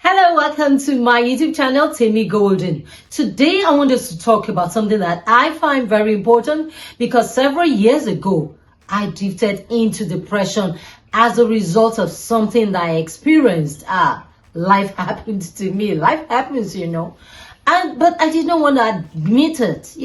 Hello, welcome to my YouTube channel, Timmy Golden. Today, I want us to talk about something that I find very important because several years ago, I drifted into depression as a result of something that I experienced. Life happened to me. Life happens, but I did not want to admit it.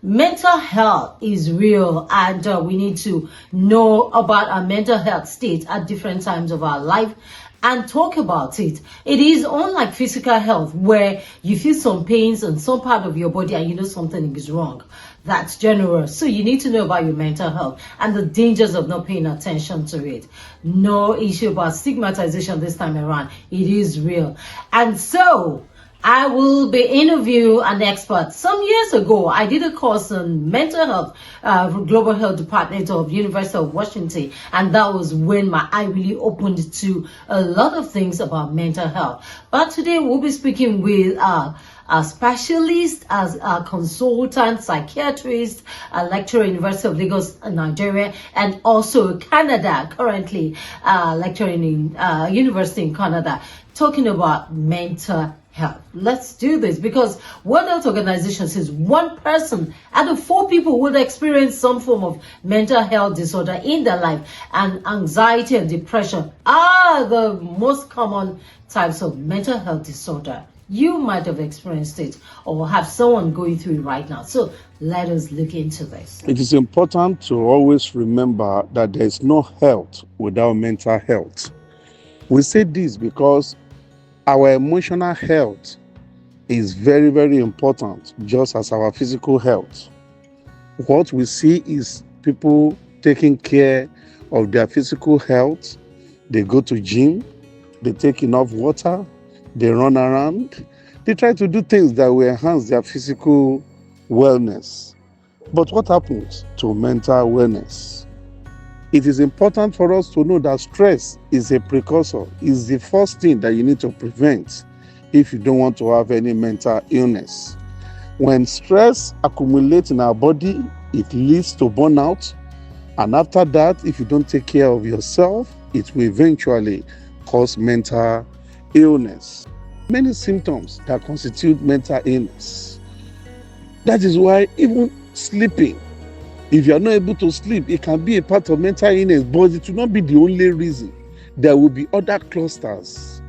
Mental health is real, and we need to know about our mental health state at different times of our life and talk about it. It is unlike physical health where you feel some pains in some part of your body and you know something is wrong. That's general. So you need to know about your mental health and the dangers of not paying attention to it. No issue about stigmatization this time around. It is real. And so I will be interviewing an expert. Some years ago, I did a course on mental health, Global Health Department of University of Washington, and that was when my eye really opened to a lot of things about mental health. But today we'll be speaking with a specialist, as a consultant, psychiatrist, a lecturer at University of Lagos, Nigeria, and also Canada, currently lecturing in university in Canada, talking about mental health. Let's do this because World Health Organization says 1 person out of 4 people will experience some form of mental health disorder in their life, and anxiety and depression are the most common types of mental health disorder. You might have experienced it or have someone going through it right now. So let us look into this. It is important to always remember that there is no health without mental health. We say this because our emotional health is very, very important, just as our physical health. What we see is people taking care of their physical health. They go to gym, they take enough water, they run around, they try to do things that will enhance their physical wellness. But what happens to mental wellness? It is important for us to know that stress is a precursor, is the first thing that you need to prevent if you don't want to have any mental illness. When stress accumulates in our body, it leads to burnout. And after that, if you don't take care of yourself, it will eventually cause mental illness. Many symptoms that constitute mental illness. That is why even sleeping, if you are not able to sleep, it can be a part of mental illness, but it will not be the only reason. There will be other clusters.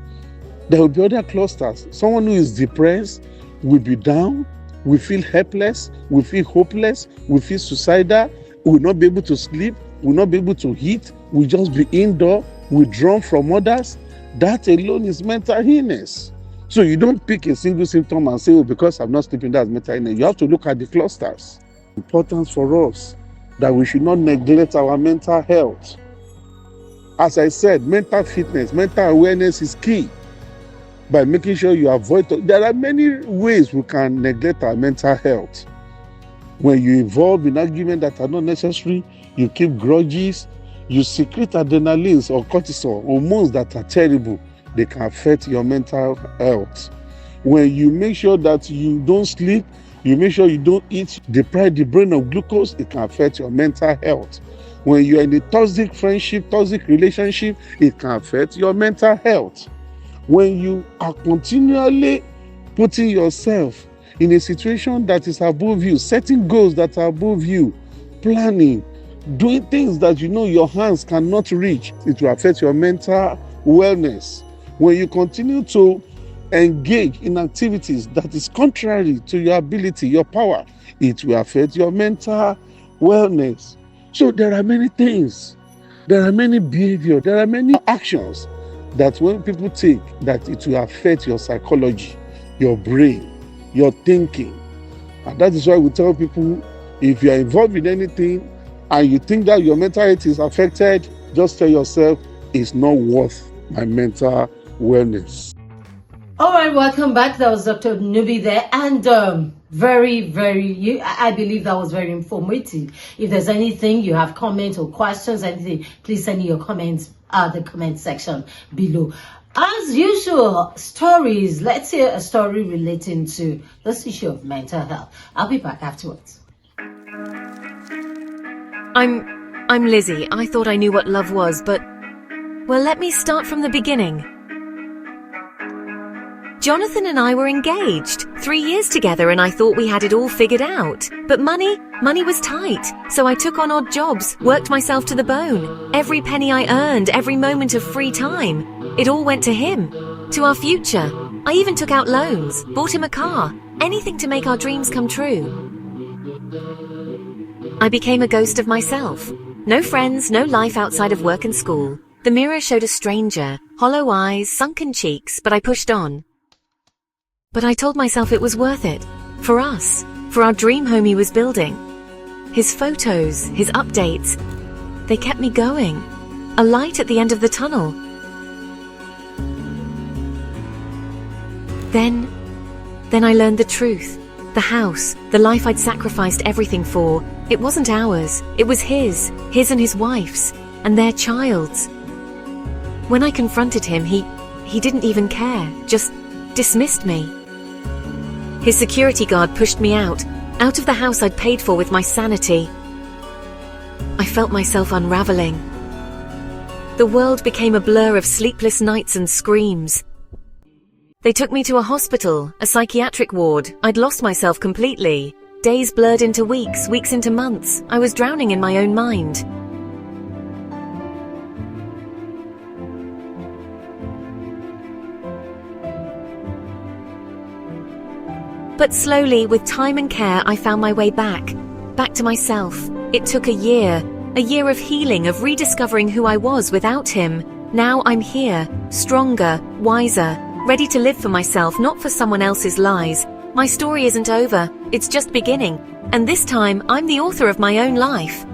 Someone who is depressed will be down, will feel helpless, will feel hopeless, will feel suicidal, will not be able to sleep, will not be able to eat, will just be indoor, withdrawn from others. That alone is mental illness. So you don't pick a single symptom and say, oh, because I'm not sleeping, that's mental illness. You have to look at the clusters. Important for us that we should not neglect our mental health. As I said, mental fitness, mental awareness is key. By making sure you avoid, there are many ways we can neglect our mental health. When you involve in arguments that are not necessary, you keep grudges, you secrete adrenalines or cortisol, hormones that are terrible, they can affect your mental health. When you make sure that you don't sleep, you make sure you don't eat, deprive the brain of glucose, it can affect your mental health. When you're in a toxic friendship, toxic relationship, it can affect your mental health. When you are continually putting yourself in a situation that is above you, setting goals that are above you, planning, doing things that you know your hands cannot reach, it will affect your mental wellness. When you continue to engage in activities that is contrary to your ability, your power, it will affect your mental wellness. So there are many things, there are many behaviors, there are many actions that when people take, that it will affect your psychology, your brain, your thinking. And that is why we tell people, if you are involved in anything and you think that your mental health is affected, just tell yourself, it's not worth my mental wellness. All right, welcome back. That was Dr. Nubi there, and I believe that was very informative. If there's anything you have comments or questions, anything, please send your comments the comment section below. As usual, stories. Let's hear a story relating to this issue of mental health. I'll be back afterwards. I'm Lizzie. I thought I knew what love was, but well, let me start from the beginning. Jonathan and I were engaged, 3 years together, and I thought we had it all figured out. But money was tight, so I took on odd jobs, worked myself to the bone. Every penny I earned, every moment of free time, it all went to him, to our future. I even took out loans, bought him a car, anything to make our dreams come true. I became a ghost of myself. No friends, no life outside of work and school. The mirror showed a stranger, hollow eyes, sunken cheeks, but I pushed on. But I told myself it was worth it. For us, for our dream home he was building. His photos, his updates, they kept me going. A light at the end of the tunnel. Then I learned the truth. The house, the life I'd sacrificed everything for, it wasn't ours. It was his and his wife's, and their child's. When I confronted him, he didn't even care, just dismissed me. His security guard pushed me out of the house I'd paid for with my sanity. I felt myself unraveling. The world became a blur of sleepless nights and screams. They took me to a hospital, a psychiatric ward. I'd lost myself completely. Days blurred into weeks, weeks into months. I was drowning in my own mind. But slowly, with time and care, I found my way back to myself. It took a year of healing, of rediscovering who I was without him. Now I'm here, stronger, wiser, ready to live for myself, not for someone else's lies. My story isn't over, it's just beginning. And this time, I'm the author of my own life.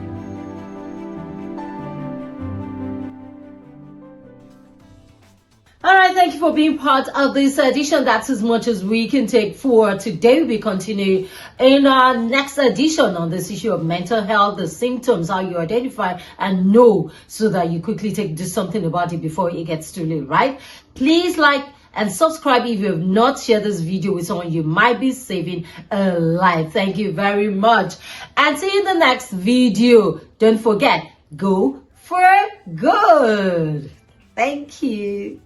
All right, thank you for being part of this edition. That's as much as we can take for today. We continue in our next edition on this issue of mental health, the symptoms, how you identify and know, so that you quickly do something about it before it gets too late, right? Please like and subscribe if you have not shared this video with someone. You might be saving a life. Thank you very much. And see you in the next video. Don't forget, go for good. Thank you.